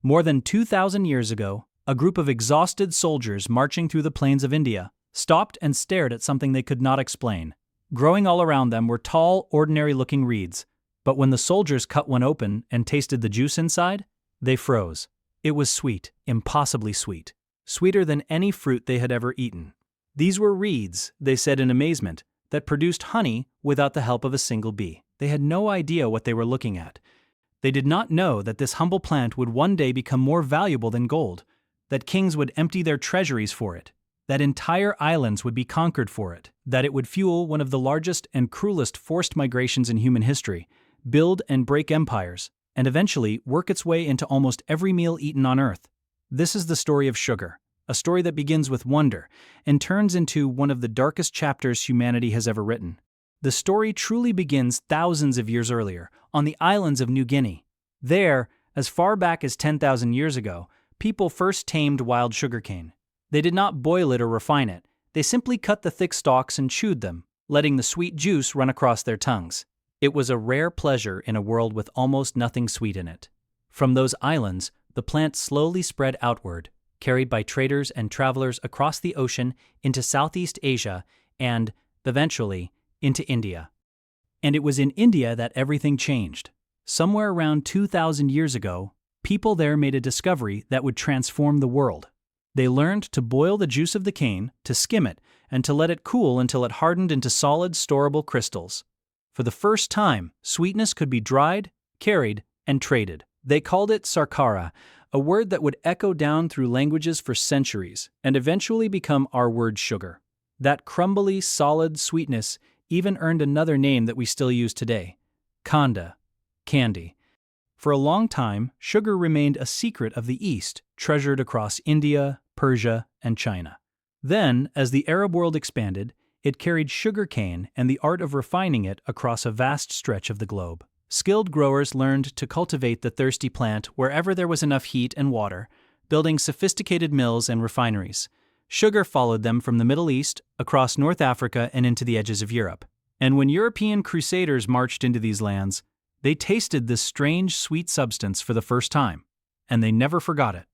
More than 2,000 years ago, a group of exhausted soldiers marching through the plains of India stopped and stared at something they could not explain. Growing all around them were tall, ordinary-looking reeds, but when the soldiers cut one open and tasted the juice inside, they froze. It was sweet, impossibly sweet, sweeter than any fruit they had ever eaten. These were reeds, they said in amazement, that produced honey without the help of a single bee. They had no idea what they were looking at. They did not know that this humble plant would one day become more valuable than gold, that kings would empty their treasuries for it, that entire islands would be conquered for it, that it would fuel one of the largest and cruelest forced migrations in human history, build and break empires, and eventually work its way into almost every meal eaten on Earth. This is the story of sugar, a story that begins with wonder and turns into one of the darkest chapters humanity has ever written. The story truly begins thousands of years earlier, on the islands of New Guinea. There, as far back as 10,000 years ago, people first tamed wild sugarcane. They did not boil it or refine it. They simply cut the thick stalks and chewed them, letting the sweet juice run across their tongues. It was a rare pleasure in a world with almost nothing sweet in it. From those islands, the plant slowly spread outward, carried by traders and travelers across the ocean into Southeast Asia and, eventually, into India. And it was in India that everything changed. Somewhere around 2,000 years ago, people there made a discovery that would transform the world. They learned to boil the juice of the cane, to skim it, and to let it cool until it hardened into solid, storable crystals. For the first time, sweetness could be dried, carried, and traded. They called it sarkara, a word that would echo down through languages for centuries and eventually become our word sugar. That crumbly, solid sweetness even earned another name that we still use today: khanda, candy. For a long time, sugar remained a secret of the East, treasured across India, Persia, and China. Then, as the Arab world expanded, it carried sugar cane and the art of refining it across a vast stretch of the globe. Skilled growers learned to cultivate the thirsty plant wherever there was enough heat and water, building sophisticated mills and refineries. Sugar followed them from the Middle East, across North Africa, and into the edges of Europe. And when European crusaders marched into these lands, they tasted this strange, sweet substance for the first time, and they never forgot it.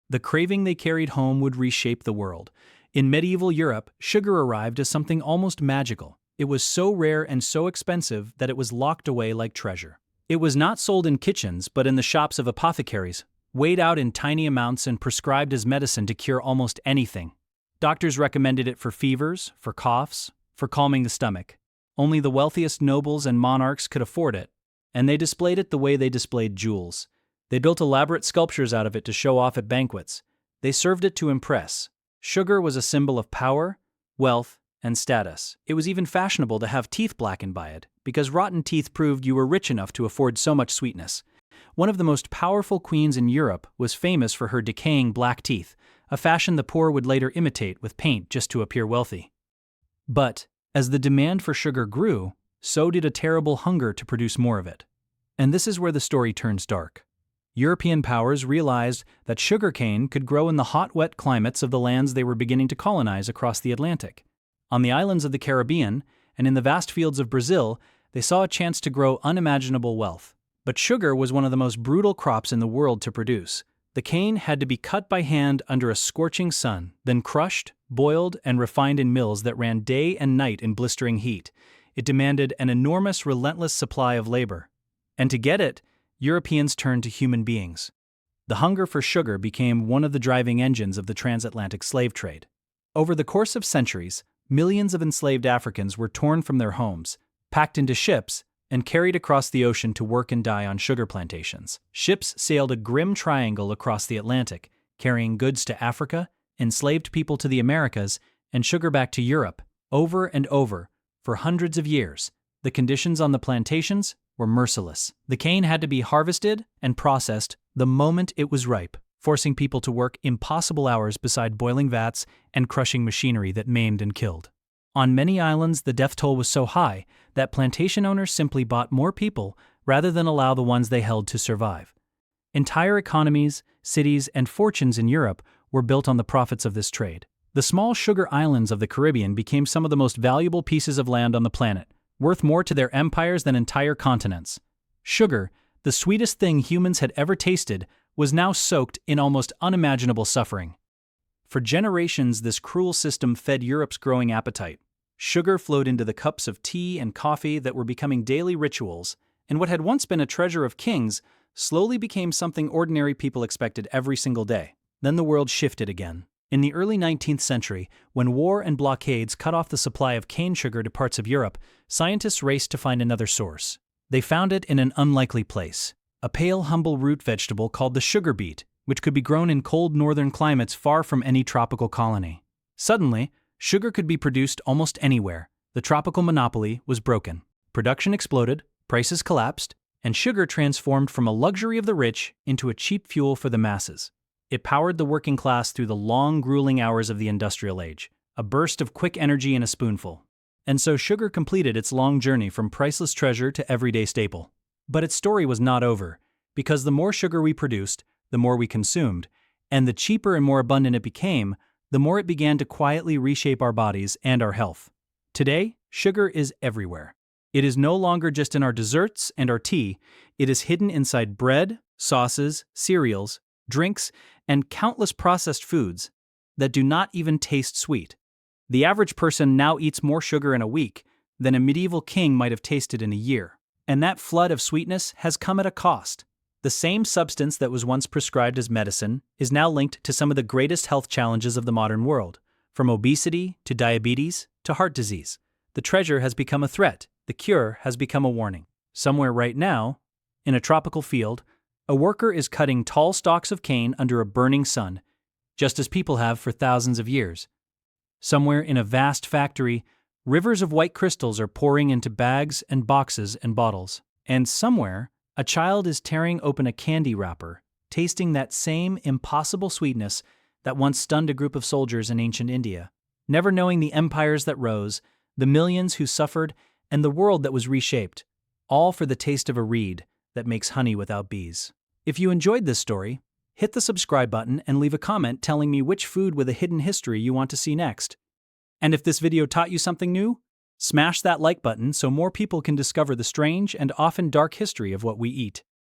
The craving they carried home would reshape the world. In medieval Europe, sugar arrived as something almost magical. It was so rare and so expensive that it was locked away like treasure. It was not sold in kitchens, but in the shops of apothecaries, weighed out in tiny amounts and prescribed as medicine to cure almost anything. Doctors recommended it for fevers, for coughs, for calming the stomach. Only the wealthiest nobles and monarchs could afford it, and they displayed it the way they displayed jewels. They built elaborate sculptures out of it to show off at banquets. They served it to impress. Sugar was a symbol of power, wealth, and status. It was even fashionable to have teeth blackened by it, because rotten teeth proved you were rich enough to afford so much sweetness. One of the most powerful queens in Europe was famous for her decaying black teeth, a fashion the poor would later imitate with paint just to appear wealthy. But, as the demand for sugar grew, so did a terrible hunger to produce more of it. And this is where the story turns dark. European powers realized that sugarcane could grow in the hot, wet climates of the lands they were beginning to colonize across the Atlantic. On the islands of the Caribbean and in the vast fields of Brazil, they saw a chance to grow unimaginable wealth. But sugar was one of the most brutal crops in the world to produce. The cane had to be cut by hand under a scorching sun, then crushed, boiled, and refined in mills that ran day and night in blistering heat. It demanded an enormous, relentless supply of labor. And to get it, Europeans turned to human beings. The hunger for sugar became one of the driving engines of the transatlantic slave trade. Over the course of centuries, millions of enslaved Africans were torn from their homes, packed into ships, and carried across the ocean to work and die on sugar plantations. Ships sailed a grim triangle across the Atlantic, carrying goods to Africa, enslaved people to the Americas, and sugar back to Europe. Over and over, for hundreds of years, the conditions on the plantations were merciless. The cane had to be harvested and processed the moment it was ripe, forcing people to work impossible hours beside boiling vats and crushing machinery that maimed and killed. On many islands, the death toll was so high that plantation owners simply bought more people rather than allow the ones they held to survive. Entire economies, cities, and fortunes in Europe were built on the profits of this trade. The small sugar islands of the Caribbean became some of the most valuable pieces of land on the planet, worth more to their empires than entire continents. Sugar, the sweetest thing humans had ever tasted, was now soaked in almost unimaginable suffering. For generations, this cruel system fed Europe's growing appetite. Sugar flowed into the cups of tea and coffee that were becoming daily rituals, and what had once been a treasure of kings slowly became something ordinary people expected every single day. Then the world shifted again. In the early 19th century, when war and blockades cut off the supply of cane sugar to parts of Europe, scientists raced to find another source. They found it in an unlikely place, a pale, humble root vegetable called the sugar beet, which could be grown in cold northern climates far from any tropical colony. Suddenly, sugar could be produced almost anywhere. The tropical monopoly was broken. Production exploded, prices collapsed, and sugar transformed from a luxury of the rich into a cheap fuel for the masses. It powered the working class through the long, grueling hours of the industrial age, a burst of quick energy in a spoonful. And so sugar completed its long journey from priceless treasure to everyday staple. But its story was not over, because the more sugar we produced, the more we consumed, and the cheaper and more abundant it became, the more it began to quietly reshape our bodies and our health. Today, sugar is everywhere. It is no longer just in our desserts and our tea, it is hidden inside bread, sauces, cereals, drinks, and countless processed foods that do not even taste sweet. The average person now eats more sugar in a week than a medieval king might have tasted in a year. And that flood of sweetness has come at a cost. The same substance that was once prescribed as medicine is now linked to some of the greatest health challenges of the modern world, from obesity to diabetes to heart disease. The treasure has become a threat. The cure has become a warning. Somewhere right now, in a tropical field, a worker is cutting tall stalks of cane under a burning sun, just as people have for thousands of years. Somewhere in a vast factory, rivers of white crystals are pouring into bags and boxes and bottles. And somewhere, a child is tearing open a candy wrapper, tasting that same impossible sweetness that once stunned a group of soldiers in ancient India, never knowing the empires that rose, the millions who suffered, and the world that was reshaped, all for the taste of a reed that makes honey without bees. If you enjoyed this story, hit the subscribe button and leave a comment telling me which food with a hidden history you want to see next. And if this video taught you something new, smash that like button so more people can discover the strange and often dark history of what we eat.